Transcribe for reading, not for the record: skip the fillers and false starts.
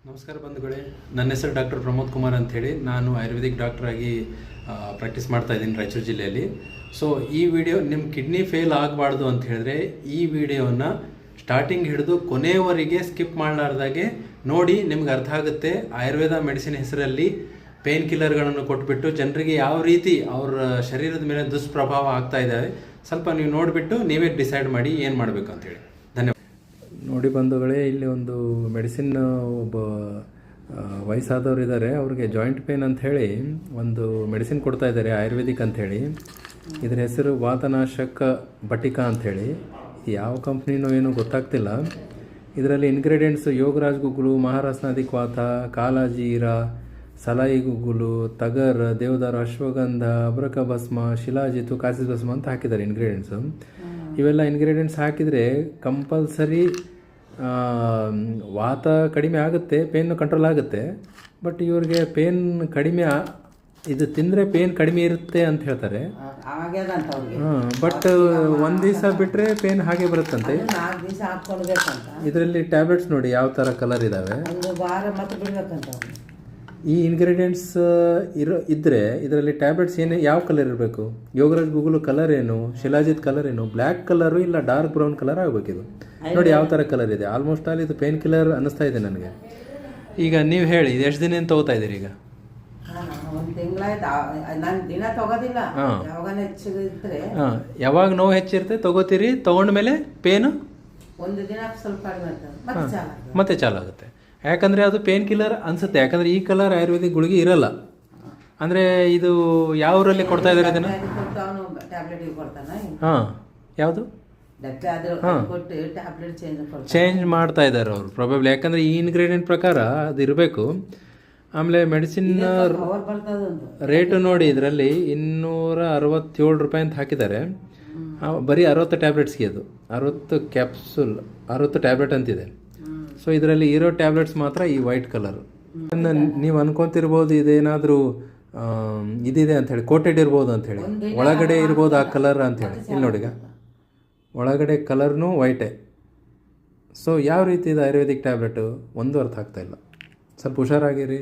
ನಮಸ್ಕಾರ ಬಂಧುಗಳೇ, ನನ್ನ ಹೆಸರು ಡಾಕ್ಟರ್ ಪ್ರಮೋದ್ ಕುಮಾರ್ ಅಂಥೇಳಿ. ನಾನು ಆಯುರ್ವೇದಿಕ್ ಡಾಕ್ಟರ್ ಆಗಿ ಪ್ರಾಕ್ಟೀಸ್ ಮಾಡ್ತಾ ಇದ್ದೀನಿ ರಾಯಚೂರು ಜಿಲ್ಲೆಯಲ್ಲಿ. ಸೊ ಈ ವಿಡಿಯೋ ನಿಮ್ಮ ಕಿಡ್ನಿ ಫೇಲ್ ಆಗಬಾರ್ದು ಅಂತ ಹೇಳಿದ್ರೆ ಈ ವಿಡಿಯೋನ ಸ್ಟಾರ್ಟಿಂಗ್ ಹಿಡಿದು ಕೊನೆಯವರೆಗೆ ಸ್ಕಿಪ್ ಮಾಡಲಾರ್ದಾಗೆ ನೋಡಿ, ನಿಮ್ಗೆ ಅರ್ಥ ಆಗುತ್ತೆ. ಆಯುರ್ವೇದ ಮೆಡಿಸಿನ್ ಹೆಸರಲ್ಲಿ ಪೇನ್ ಕಿಲ್ಲರ್ಗಳನ್ನು ಕೊಟ್ಬಿಟ್ಟು ಜನರಿಗೆ ಯಾವ ರೀತಿ ಅವ್ರ ಶರೀರದ ಮೇಲೆ ದುಷ್ಪ್ರಭಾವ ಆಗ್ತಾ ಇದ್ದಾವೆ, ಸ್ವಲ್ಪ ನೀವು ನೋಡಿಬಿಟ್ಟು ನೀವೇ ಡಿಸೈಡ್ ಮಾಡಿ ಏನು ಮಾಡಬೇಕು ಅಂತೇಳಿ. ಧನ್ಯವಾದ. ನೋಡಿ ಬಂಧುಗಳೇ, ಇಲ್ಲಿ ಒಂದು ಮೆಡಿಸಿನ್ ಒಬ್ಬ ವಯಸ್ಸಾದವರು ಇದ್ದಾರೆ, ಅವ್ರಿಗೆ ಜಾಯಿಂಟ್ ಪೇನ್ ಅಂಥೇಳಿ ಒಂದು ಮೆಡಿಸಿನ್ ಕೊಡ್ತಾ ಇದ್ದಾರೆ ಆಯುರ್ವೇದಿಕ್ ಅಂಥೇಳಿ. ಇದರ ಹೆಸರು ವಾತನಾಶಕ ಬಟಿಕಾ ಅಂಥೇಳಿ. ಯಾವ ಕಂಪ್ನಿನೋ ಏನೂ ಗೊತ್ತಾಗ್ತಿಲ್ಲ. ಇದರಲ್ಲಿ ಇಂಗ್ರೀಡಿಯೆಂಟ್ಸು ಯೋಗರಾಜ್ ಗುಗ್ಗುಲು, ಮಹಾರಾಸ್ನಾದಿಕ್ ವಾತ, ಕಾಲಾಜೀರ, ಸಲಾಯಿ ಗುಗ್ಗುಲು, ತಗರ್, ದೇವದಾರು, ಅಶ್ವಗಂಧ, ಅಬ್ರಕ ಭಸ್ಮ, ಶಿಲಾಜಿತು, ಕಾಸಿಸ್ ಭಸ್ಮ ಅಂತ ಹಾಕಿದ್ದಾರೆ ಇಂಗ್ರೀಡಿಯೆಂಟ್ಸು. ಇವೆಲ್ಲ ಇಂಗ್ರೀಡಿಯೆಂಟ್ಸ್ ಹಾಕಿದರೆ ಕಂಪಲ್ಸರಿ ವಾತ ಕಡಿಮೆ ಆಗುತ್ತೆ, ಪೇನ್ ಕಂಟ್ರೋಲ್ ಆಗುತ್ತೆ. ಬಟ್ ಇವ್ರಿಗೆ ಪೇನ್ ಕಡಿಮೆ ಇದು ತಿಂದರೆ ಪೇನ್ ಕಡಿಮೆ ಇರುತ್ತೆ ಅಂತ ಹೇಳ್ತಾರೆ. ಬಟ್ ಒಂದು ದಿವಸ ಬಿಟ್ಟರೆ ಪೇನ್ ಹಾಗೆ ಬರುತ್ತಂತೆ. ಇದರಲ್ಲಿ ಟ್ಯಾಬ್ಲೆಟ್ಸ್ ನೋಡಿ ಯಾವ ಥರ ಕಲರ್ ಇದ್ದಾವೆ. ಈ ಇಂಗ್ರೀಡಿಯೆಂಟ್ಸ್ ಇದ್ದರೆ ಇದರಲ್ಲಿ ಟ್ಯಾಬ್ಲೆಟ್ಸ್ ಏನು ಯಾವ ಕಲರ್ ಇರಬೇಕು? ಯೋಗರಾಜ್ ಗುಗ್ಗುಲು ಕಲರ್ ಏನು, ಶಿಲಾಜಿತ್ ಕಲರ್ ಏನು, ಬ್ಲ್ಯಾಕ್ ಕಲರು ಇಲ್ಲ ಡಾರ್ಕ್ ಬ್ರೌನ್ ಕಲರ್ ಆಗಬೇಕಿದು. ನೋಡಿ ಯಾವ ಥರ ಕಲರ್ ಇದೆ. ಆಲ್ಮೋಸ್ಟ್ ಆಲ್ ಇದು ಪೇನ್ ಕಿಲ್ಲರ್ ಅನ್ನಿಸ್ತಾ ಇದೆ ನನಗೆ. ಈಗ ನೀವು ಹೇಳಿ, ಇದು ಎಷ್ಟು ದಿನ ತಗೋತಾ ಇದ್ದೀರಿ? ಈಗ ಯಾವಾಗ ನೋವು ಹೆಚ್ಚಿರುತ್ತೆ ತಗೋತೀರಿ, ತಗೊಂಡ್ಮೇಲೆ ಪೇನು ಮತ್ತೆ ಚಾಲು ಆಗುತ್ತೆ. ಯಾಕಂದರೆ ಅದು ಪೇನ್ ಕಿಲ್ಲರ್ ಅನಿಸುತ್ತೆ. ಯಾಕಂದರೆ ಈ ಕಲರ್ ಆಯುರ್ವೇದಿಕ್ ಗುಳಿಗೆ ಇರಲ್ಲ. ಅಂದರೆ ಇದು ಯಾವ ಊರಲ್ಲಿ ಕೊಡ್ತಾ ಇದ್ದಾರೆ ಅದನ್ನು? ಹಾಂ, ಯಾವುದು ಚೇಂಜ್ ಮಾಡ್ತಾ ಇದ್ದಾರೆ ಅವರು ಪ್ರಾಬಬ್ಲಿ. ಯಾಕಂದರೆ ಈ ಇಂಗ್ರೀಡಿಯೆಂಟ್ ಪ್ರಕಾರ ಅದು ಇರಬೇಕು. ಆಮೇಲೆ ಮೆಡಿಸಿನ್ ರೇಟು ನೋಡಿ, ಇದರಲ್ಲಿ 267 ರೂಪಾಯಿ ಅಂತ ಹಾಕಿದ್ದಾರೆ. ಬರೀ 60 ಟ್ಯಾಬ್ಲೆಟ್ಸ್ಗೆ. ಅದು 60 ಕ್ಯಾಪ್ಸೂಲ್, 60 ಟ್ಯಾಬ್ಲೆಟ್ ಅಂತಿದೆ. ಸೊ ಇದರಲ್ಲಿ ಇರೋ ಟ್ಯಾಬ್ಲೆಟ್ಸ್ ಮಾತ್ರ ಈ ವೈಟ್ ಕಲರು. ನೀವು ಅನ್ಕೊತಿರ್ಬೋದು ಇದೇನಾದರೂ ಇದಿದೆ ಅಂಥೇಳಿ, ಕೋಟೆಡ್ ಇರ್ಬೋದು ಅಂಥೇಳಿ, ಒಳಗಡೆ ಇರ್ಬೋದು ಆ ಕಲರ್ ಅಂಥೇಳಿ. ಇಲ್ಲಿ ನೋಡಿ, ಈಗ ಒಳಗಡೆ ಕಲರ್ನೂ ವೈಟೇ. ಸೊ ಯಾವ ರೀತಿ ಇದು ಆಯುರ್ವೇದಿಕ್ ಟ್ಯಾಬ್ಲೆಟು ಒಂದು ಅರ್ಥ ಆಗ್ತಾಯಿಲ್ಲ. ಸ್ವಲ್ಪ ಹುಷಾರಾಗಿರಿ.